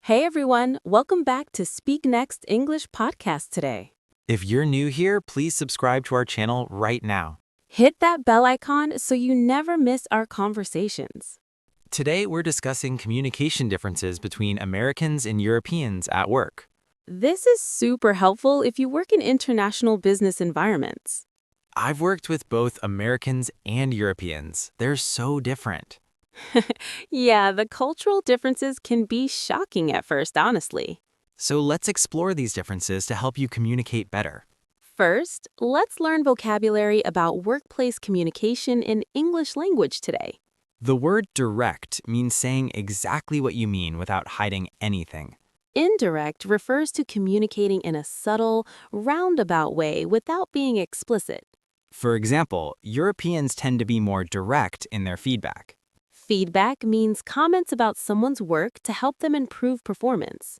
Hey everyone, welcome back to SpeakNext English Podcast today. If you're new here, please subscribe to our channel right now. Hit that bell icon so you never miss our conversations. Today, we're discussing communication differences between Americans and Europeans at work. This is super helpful if you work in international business environments. I've worked with both Americans and Europeans. They're so different. Yeah, the cultural differences can be shocking at first, honestly. So let's explore these differences to help you communicate better. First, let's learn vocabulary about workplace communication in English language today. The word direct means saying exactly what you mean without hiding anything. Indirect refers to communicating in a subtle, roundabout way without being explicit. For example, Europeans tend to be more direct in their feedback. Feedback means comments about someone's work to help them improve performance.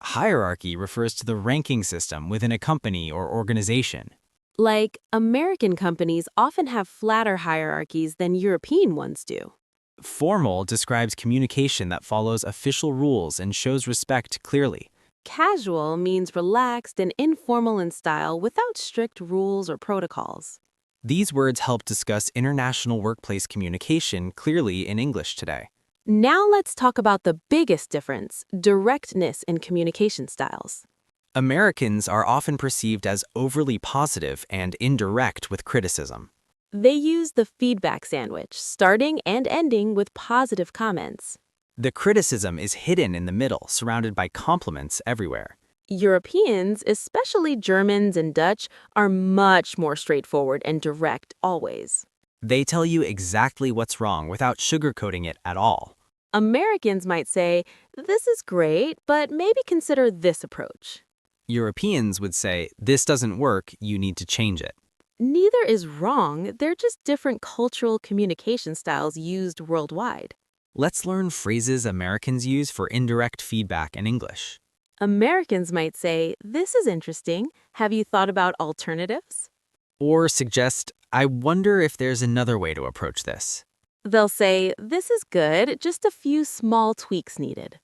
Hierarchy refers to the ranking system within a company or organization. Like, American companies often have flatter hierarchies than European ones do. Formal describes communication that follows official rules and shows respect clearly. Casual means relaxed and informal in style without strict rules or protocols. These words help discuss international workplace communication clearly in English today. Now let's talk about the biggest difference, directness in communication styles. Americans are often perceived as overly positive and indirect with criticism. They use the feedback sandwich, starting and ending with positive comments. The criticism is hidden in the middle, surrounded by compliments everywhere. Europeans, especially Germans and Dutch, are much more straightforward and direct always. They tell you exactly what's wrong without sugarcoating it at all. Americans might say, "This is great, but maybe consider this approach." Europeans would say, "This doesn't work, you need to change it." Neither is wrong, they're just different cultural communication styles used worldwide. Let's learn phrases Americans use for indirect feedback in English. Americans might say, "This is interesting. Have you thought about alternatives?" Or suggest, "I wonder if there's another way to approach this." They'll say, "This is good, just a few small tweaks needed."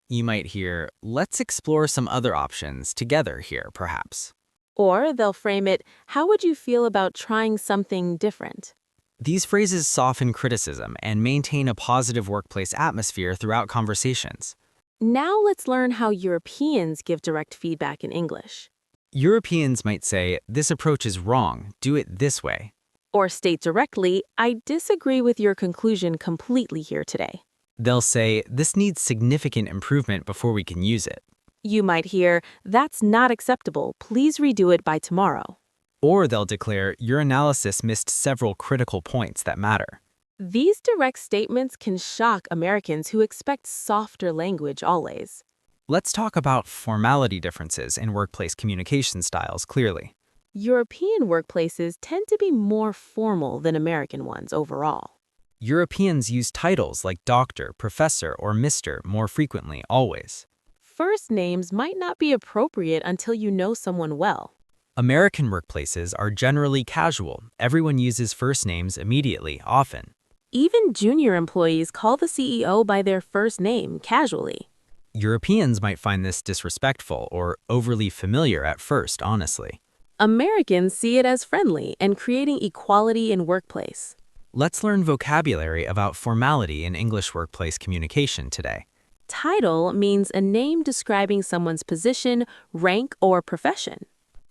You might hear, "Let's explore some other options together here, perhaps." Or they'll frame it, "How would you feel about trying something different?" These phrases soften criticism and maintain a positive workplace atmosphere throughout conversations. Now let's learn how Europeans give direct feedback in English. Europeans might say, "This approach is wrong, do it this way." Or state directly, "I disagree with your conclusion completely here today." They'll say, "This needs significant improvement before we can use it." You might hear, "That's not acceptable. Please redo it by tomorrow." Or they'll declare, "Your analysis missed several critical points that matter." These direct statements can shock Americans who expect softer language always. Let's talk about formality differences in workplace communication styles clearly. European workplaces tend to be more formal than American ones overall. Europeans use titles like doctor, professor, or mister more frequently, always. First names might not be appropriate until you know someone well. American workplaces are generally casual. Everyone uses first names immediately, often. Even junior employees call the CEO by their first name casually. Europeans might find this disrespectful or overly familiar at first, honestly. Americans see it as friendly and creating equality in workplace. Let's learn vocabulary about formality in English workplace communication today. Title means a name describing someone's position, rank, or profession.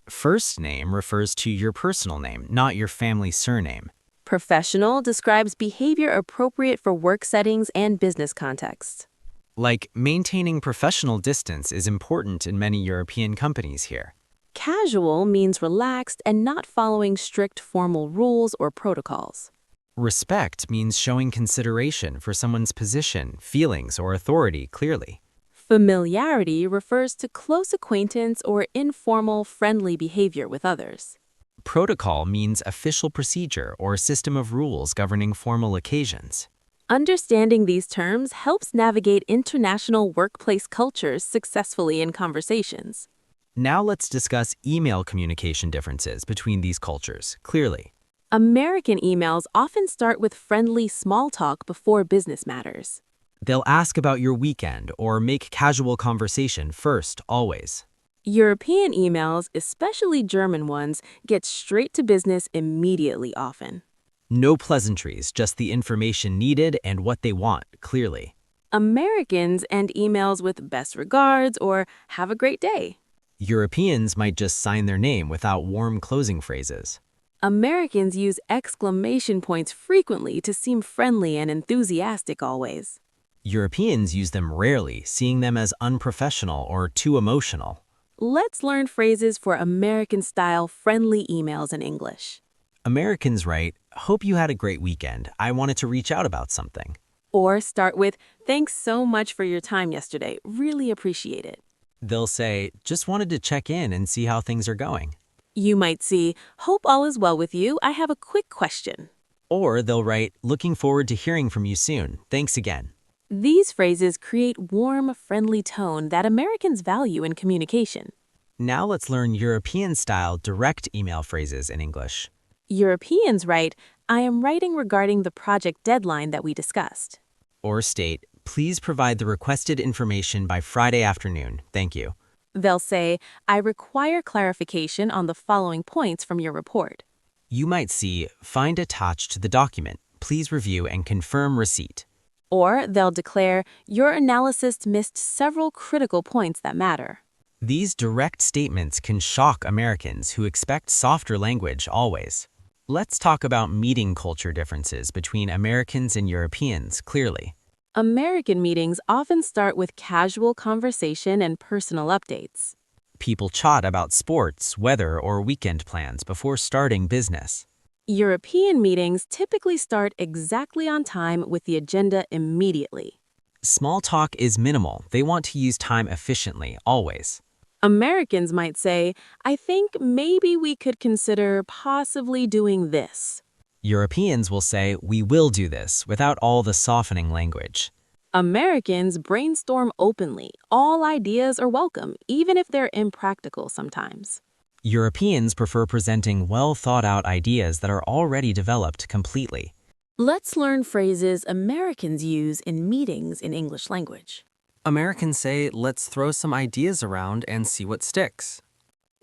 First name refers to your personal name, not your family surname. Professional describes behavior appropriate for work settings and business contexts. Like, maintaining professional distance is important in many European companies here. Casual means relaxed and not following strict formal rules or protocols. Respect means showing consideration for someone's position, feelings, or authority clearly. Familiarity refers to close acquaintance or informal, friendly behavior with others. Protocol means official procedure or system of rules governing formal occasions. Understanding these terms helps navigate international workplace cultures successfully in conversations. Now let's discuss email communication differences between these cultures, clearly. American emails often start with friendly small talk before business matters. They'll ask about your weekend or make casual conversation first, always. European emails, especially German ones, get straight to business immediately often. No pleasantries, just the information needed and what they want, clearly. Americans end emails with best regards or have a great day. Europeans might just sign their name without warm closing phrases. Americans use exclamation points frequently to seem friendly and enthusiastic always. Europeans use them rarely, seeing them as unprofessional or too emotional. Let's learn phrases for American-style friendly emails in English. Americans write, "Hope you had a great weekend. I wanted to reach out about something." Or start with, "Thanks so much for your time yesterday. Really appreciate it." They'll say, "Just wanted to check in and see how things are going." You might see, "Hope all is well with you. I have a quick question." Or they'll write, "Looking forward to hearing from you soon. Thanks again." These phrases create warm, friendly tone that Americans value in communication. Now let's learn European-style direct email phrases in English. Europeans write, "I am writing regarding the project deadline that we discussed." Or state, "Please provide the requested information by Friday afternoon. Thank you." They'll say, "I require clarification on the following points from your report." You might see, "Find attached to the document. Please review and confirm receipt." Or they'll declare, "Your analysis missed several critical points that matter." These direct statements can shock Americans who expect softer language always. Let's talk about meeting culture differences between Americans and Europeans clearly. American meetings often start with casual conversation and personal updates. People chat about sports, weather, or weekend plans before starting business. European meetings typically start exactly on time with the agenda immediately. Small talk is minimal. They want to use time efficiently, always. Americans might say, "I think maybe we could consider possibly doing this." Europeans will say, "We will do this," without all the softening language. Americans brainstorm openly. All ideas are welcome, even if they're impractical sometimes. Europeans prefer presenting well-thought-out ideas that are already developed completely. Let's learn phrases Americans use in meetings in English language. Americans say, "Let's throw some ideas around and see what sticks."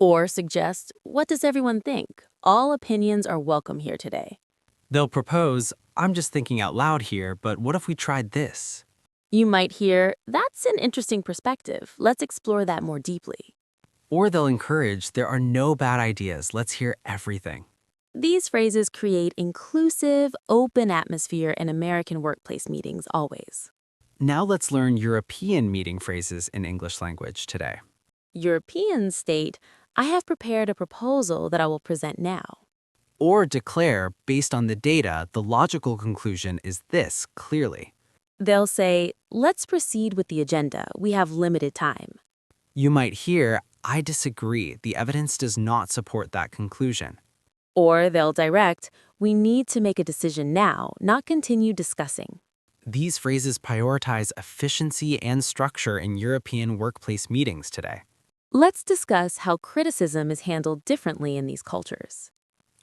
Or suggest, "What does everyone think? All opinions are welcome here today." They'll propose, "I'm just thinking out loud here, but what if we tried this?" You might hear, "That's an interesting perspective. Let's explore that more deeply." Or they'll encourage, "There are no bad ideas. Let's hear everything." These phrases create inclusive, open atmosphere in American workplace meetings always. Now let's learn European meeting phrases in English language today. Europeans state, "I have prepared a proposal that I will present now." Or declare, based on the data, the logical conclusion is this clearly. They'll say, "Let's proceed with the agenda. We have limited time." You might hear, "I disagree. The evidence does not support that conclusion." Or they'll direct, "We need to make a decision now, not continue discussing." These phrases prioritize efficiency and structure in European workplace meetings today. Let's discuss how criticism is handled differently in these cultures.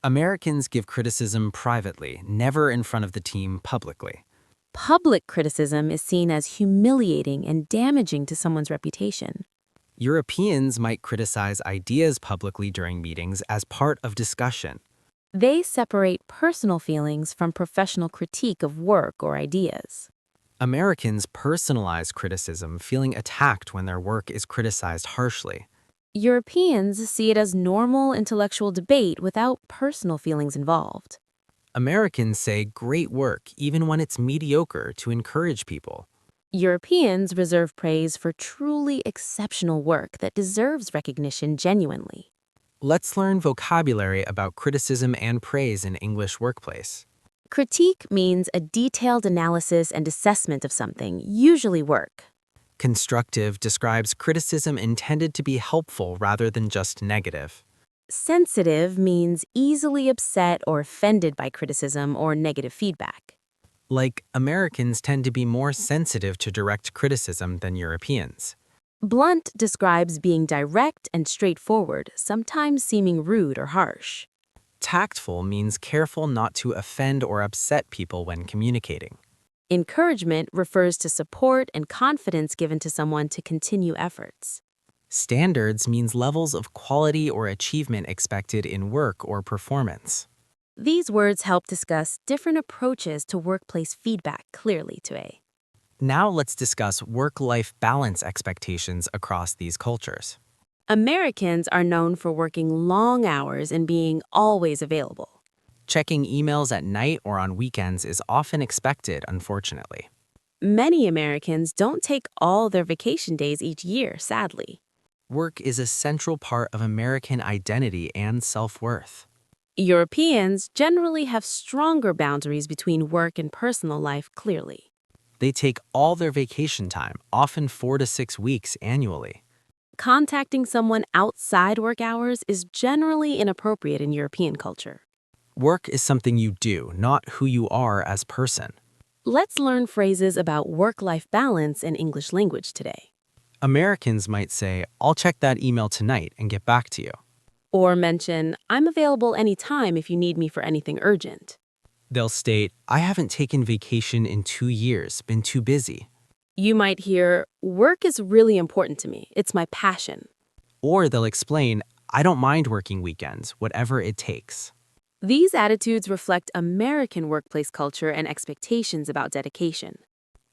Americans give criticism privately, never in front of the team publicly. Public criticism is seen as humiliating and damaging to someone's reputation. Europeans might criticize ideas publicly during meetings as part of discussion. They separate personal feelings from professional critique of work or ideas. Americans personalize criticism, feeling attacked when their work is criticized harshly. Europeans see it as normal intellectual debate without personal feelings involved. Americans say great work even when it's mediocre to encourage people. Europeans reserve praise for truly exceptional work that deserves recognition genuinely. Let's learn vocabulary about criticism and praise in English workplace. Critique means a detailed analysis and assessment of something, usually work. Constructive describes criticism intended to be helpful rather than just negative. Sensitive means easily upset or offended by criticism or negative feedback. Like, Americans tend to be more sensitive to direct criticism than Europeans. Blunt describes being direct and straightforward, sometimes seeming rude or harsh. Tactful means careful not to offend or upset people when communicating. Encouragement refers to support and confidence given to someone to continue efforts. Standards means levels of quality or achievement expected in work or performance. These words help discuss different approaches to workplace feedback clearly today. Now let's discuss work-life balance expectations across these cultures. Americans are known for working long hours and being always available. Checking emails at night or on weekends is often expected, unfortunately. Many Americans don't take all their vacation days each year, sadly. Work is a central part of American identity and self-worth. Europeans generally have stronger boundaries between work and personal life clearly. They take all their vacation time, often 4 to 6 weeks annually. Contacting someone outside work hours is generally inappropriate in European culture. Work is something you do, not who you are as person. Let's learn phrases about work-life balance in English language today. Americans might say, "I'll check that email tonight and get back to you." Or mention, I'm available anytime if you need me for anything urgent. They'll state, "I haven't taken vacation in 2 years, been too busy." You might hear, work is really important to me. It's my passion. Or they'll explain, "I don't mind working weekends, whatever it takes." These attitudes reflect American workplace culture and expectations about dedication.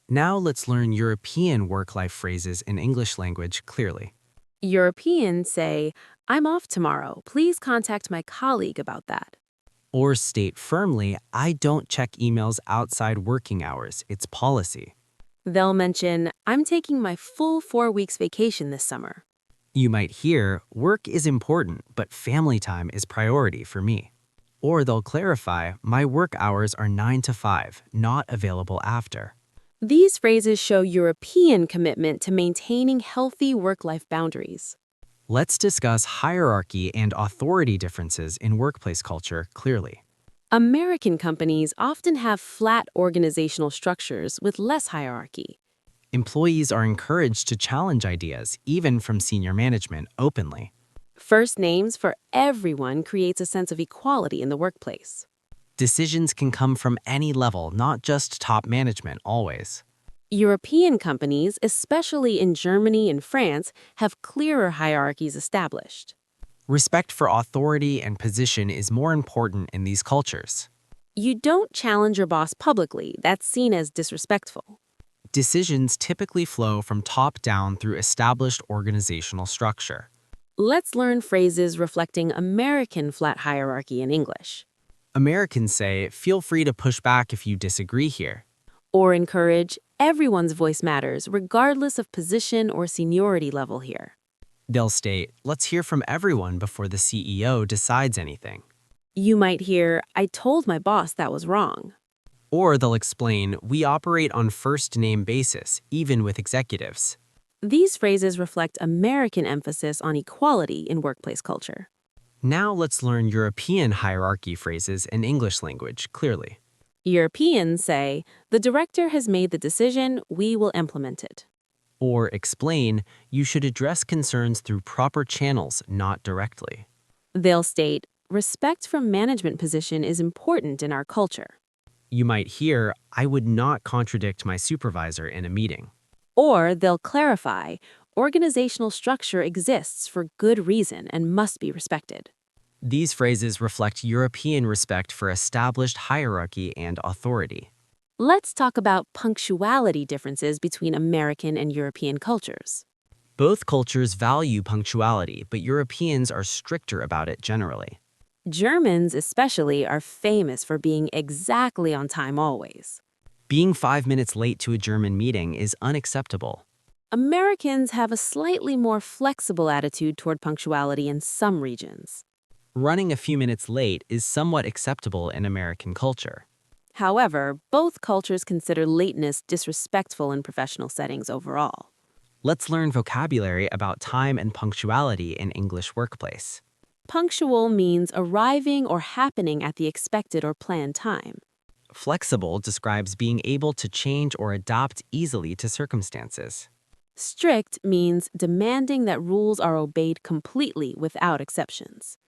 Now let's learn European work-life phrases in English language clearly. Europeans say, I'm off tomorrow. Please contact my colleague about that. Or state firmly, "I don't check emails outside working hours. It's policy." They'll mention, I'm taking my full 4 weeks vacation this summer. You might hear, "Work is important, but family time is priority for me." Or they'll clarify, "My work hours are 9 to 5, not available after." These phrases show European commitment to maintaining healthy work-life boundaries. Let's discuss hierarchy and authority differences in workplace culture clearly. American companies often have flat organizational structures with less hierarchy. Employees are encouraged to challenge ideas, even from senior management, openly. First names for everyone creates a sense of equality in the workplace. Decisions can come from any level, not just top management always. European companies, especially in Germany and France, have clearer hierarchies established. Respect for authority and position is more important in these cultures. You don't challenge your boss publicly. That's seen as disrespectful. Decisions typically flow from top down through established organizational structure. Let's learn phrases reflecting American flat hierarchy in English. Americans say, "Feel free to push back if you disagree here." Or encourage, everyone's voice matters regardless of position or seniority level here. They'll state, "Let's hear from everyone before the CEO decides anything." You might hear, I told my boss that was wrong. Or they'll explain, "We operate on first-name basis, even with executives." These phrases reflect American emphasis on equality in workplace culture. Now let's learn European hierarchy phrases in English language clearly. Europeans say, the director has made the decision, we will implement it. Or explain, "You should address concerns through proper channels, not directly." They'll state, respect from management position is important in our culture. You might hear, "I would not contradict my supervisor in a meeting." Or they'll clarify, organizational structure exists for good reason and must be respected. These phrases reflect European respect for established hierarchy and authority. Let's talk about punctuality differences between American and European cultures. Both cultures value punctuality, but Europeans are stricter about it generally. Germans especially are famous for being exactly on time always. Being 5 minutes late to a German meeting is unacceptable. Americans have a slightly more flexible attitude toward punctuality in some regions. Running a few minutes late is somewhat acceptable in American culture. However, both cultures consider lateness disrespectful in professional settings overall. Let's learn vocabulary about time and punctuality in English workplace. Punctual means arriving or happening at the expected or planned time. Flexible describes being able to change or adapt easily to circumstances. Strict means demanding that rules are obeyed completely without exceptions.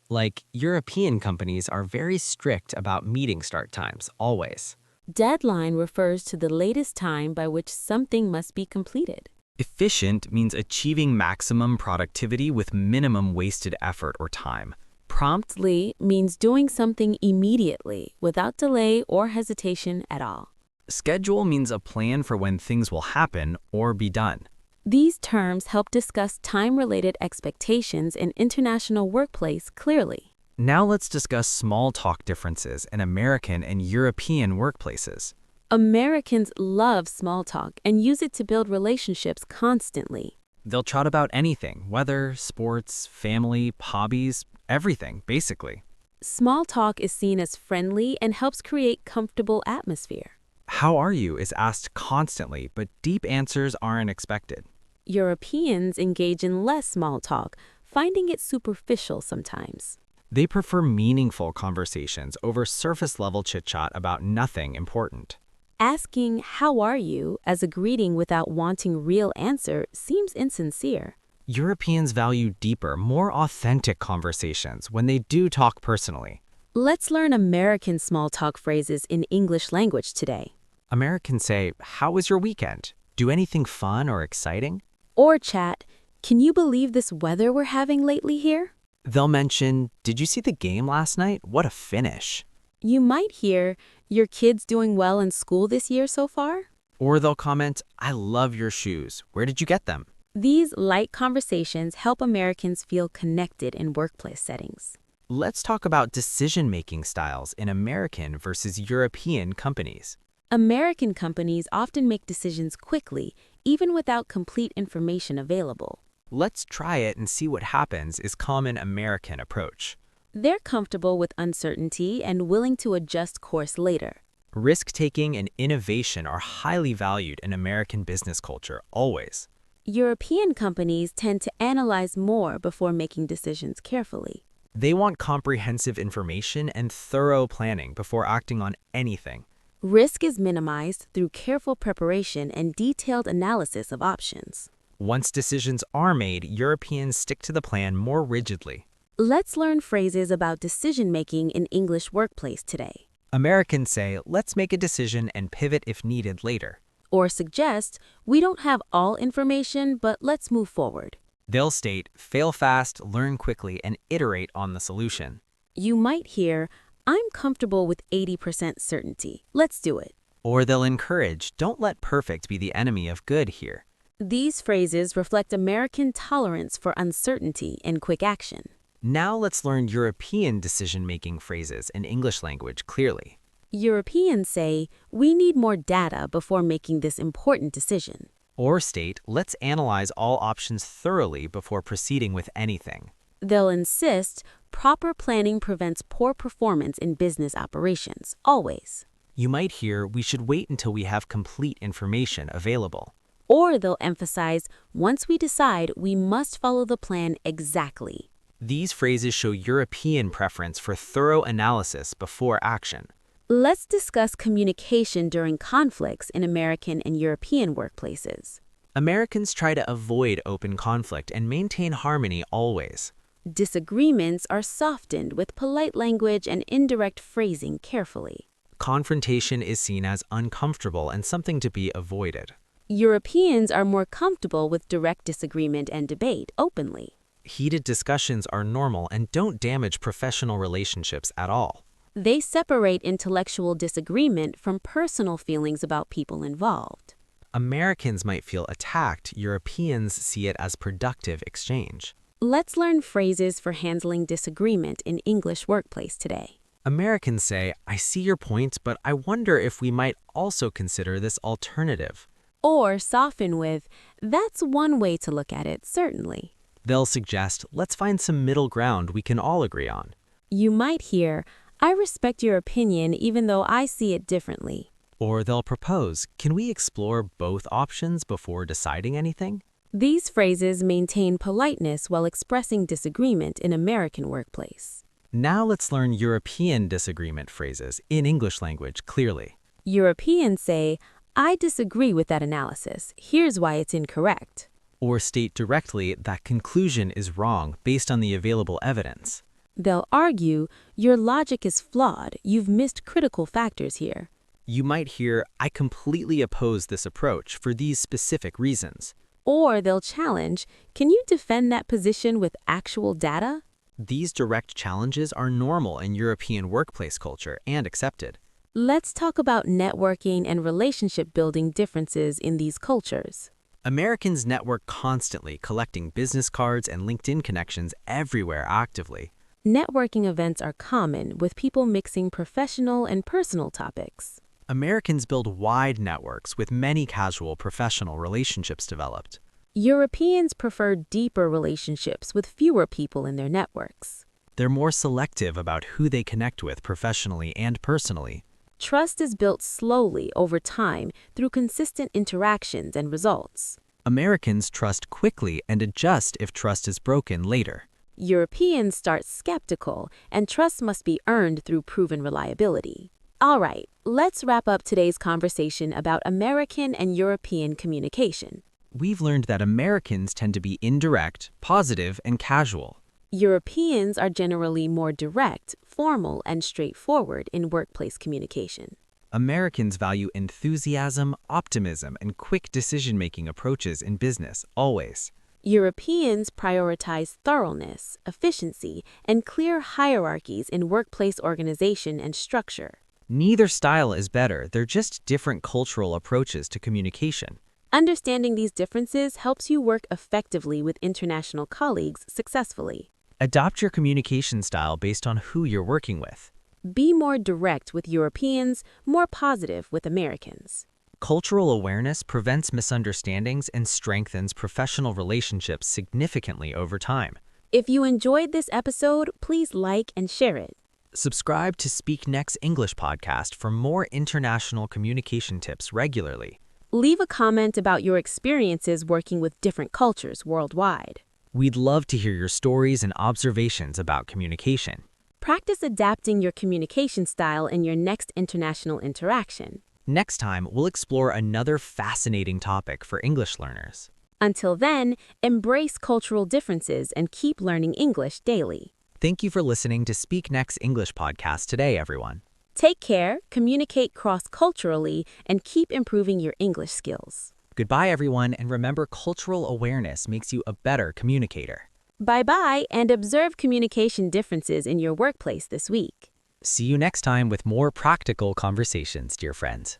Like, European companies are very strict about meeting start times, always. Deadline refers to the latest time by which something must be completed. Efficient means achieving maximum productivity with minimum wasted effort or time. Promptly means doing something immediately, without delay or hesitation at all. Schedule means a plan for when things will happen or be done. These terms help discuss time-related expectations in international workplace clearly. Now let's discuss small talk differences in American and European workplaces. Americans love small talk and use it to build relationships constantly. They'll chat about anything, weather, sports, family, hobbies, everything, basically. Small talk is seen as friendly and helps create comfortable atmosphere. How are you is asked constantly, but deep answers aren't expected. Europeans engage in less small talk, finding it superficial sometimes. They prefer meaningful conversations over surface-level chit-chat about nothing important. Asking, "How are you?" as a greeting without wanting real answer seems insincere. Europeans value deeper, more authentic conversations when they do talk personally. Let's learn American small talk phrases in English language today. Americans say, "How was your weekend? Do anything fun or exciting?" Or chat, "Can you believe this weather we're having lately here?" They'll mention, "Did you see the game last night? What a finish." You might hear, "Your kid's doing well in school this year so far?" Or they'll comment, "I love your shoes. Where did you get them?" These light conversations help Americans feel connected in workplace settings. Let's talk about decision-making styles in American versus European companies. American companies often make decisions quickly, even without complete information available. "Let's try it and see what happens" is common American approach. They're comfortable with uncertainty and willing to adjust course later. Risk-taking and innovation are highly valued in American business culture, always. European companies tend to analyze more before making decisions carefully. They want comprehensive information and thorough planning before acting on anything. Risk is minimized through careful preparation and detailed analysis of options. Once decisions are made, Europeans stick to the plan more rigidly. Let's learn phrases about decision-making in English workplace today. Americans say, "Let's make a decision and pivot if needed later." Or suggest, "We don't have all information, but let's move forward." They'll state, "Fail fast, learn quickly, and iterate on the solution." You might hear, "I'm comfortable with 80% certainty. Let's do it." Or they'll encourage, "Don't let perfect be the enemy of good here." These phrases reflect American tolerance for uncertainty and quick action. Now let's learn European decision-making phrases in English language clearly. Europeans say, "We need more data before making this important decision." Or state, "Let's analyze all options thoroughly before proceeding with anything." They'll insist, "Proper planning prevents poor performance in business operations, always." You might hear, "We should wait until we have complete information available." Or they'll emphasize, "Once we decide, we must follow the plan exactly." These phrases show European preference for thorough analysis before action. Let's discuss communication during conflicts in American and European workplaces. Americans try to avoid open conflict and maintain harmony always. Disagreements are softened with polite language and indirect phrasing carefully. Confrontation is seen as uncomfortable and something to be avoided. Europeans are more comfortable with direct disagreement and debate openly. Heated discussions are normal and don't damage professional relationships at all. They separate intellectual disagreement from personal feelings about people involved. Americans might feel attacked. Europeans see it as productive exchange. Let's learn phrases for handling disagreement in English workplace today. Americans say, "I see your point, but I wonder if we might also consider this alternative." Or soften with, "That's one way to look at it, certainly." They'll suggest, "Let's find some middle ground we can all agree on." You might hear, "I respect your opinion even though I see it differently." Or they'll propose, "Can we explore both options before deciding anything?" These phrases maintain politeness while expressing disagreement in American workplace. Now let's learn European disagreement phrases in English language clearly. Europeans say, "I disagree with that analysis. Here's why it's incorrect." Or state directly that conclusion is wrong based on the available evidence. They'll argue, "Your logic is flawed. You've missed critical factors here." You might hear, "I completely oppose this approach for these specific reasons." Or they'll challenge, can you defend that position with actual data? These direct challenges are normal in European workplace culture and accepted. Let's talk about networking and relationship building differences in these cultures. Americans network constantly, collecting business cards and LinkedIn connections everywhere actively. Networking events are common, with people mixing professional and personal topics. Americans build wide networks with many casual professional relationships developed. Europeans prefer deeper relationships with fewer people in their networks. They're more selective about who they connect with professionally and personally. Trust is built slowly over time through consistent interactions and results. Americans trust quickly and adjust if trust is broken later. Europeans start skeptical, and trust must be earned through proven reliability. All right, let's wrap up today's conversation about American and European communication. We've learned that Americans tend to be indirect, positive, and casual. Europeans are generally more direct, formal, and straightforward in workplace communication. Americans value enthusiasm, optimism, and quick decision-making approaches in business, always. Europeans prioritize thoroughness, efficiency, and clear hierarchies in workplace organization and structure. Neither style is better, they're just different cultural approaches to communication. Understanding these differences helps you work effectively with international colleagues successfully. Adopt your communication style based on who you're working with. Be more direct with Europeans, more positive with Americans. Cultural awareness prevents misunderstandings and strengthens professional relationships significantly over time. If you enjoyed this episode, please like and share it. Subscribe to SpeakNex English Podcast for more international communication tips regularly. Leave a comment about your experiences working with different cultures worldwide. We'd love to hear your stories and observations about communication. Practice adapting your communication style in your next international interaction. Next time, we'll explore another fascinating topic for English learners. Until then, embrace cultural differences and keep learning English daily. Thank you for listening to SpeakNex English Podcast today, everyone. Take care, communicate cross-culturally, and keep improving your English skills. Goodbye, everyone, and remember, cultural awareness makes you a better communicator. Bye-bye, and observe communication differences in your workplace this week. See you next time with more practical conversations, dear friends.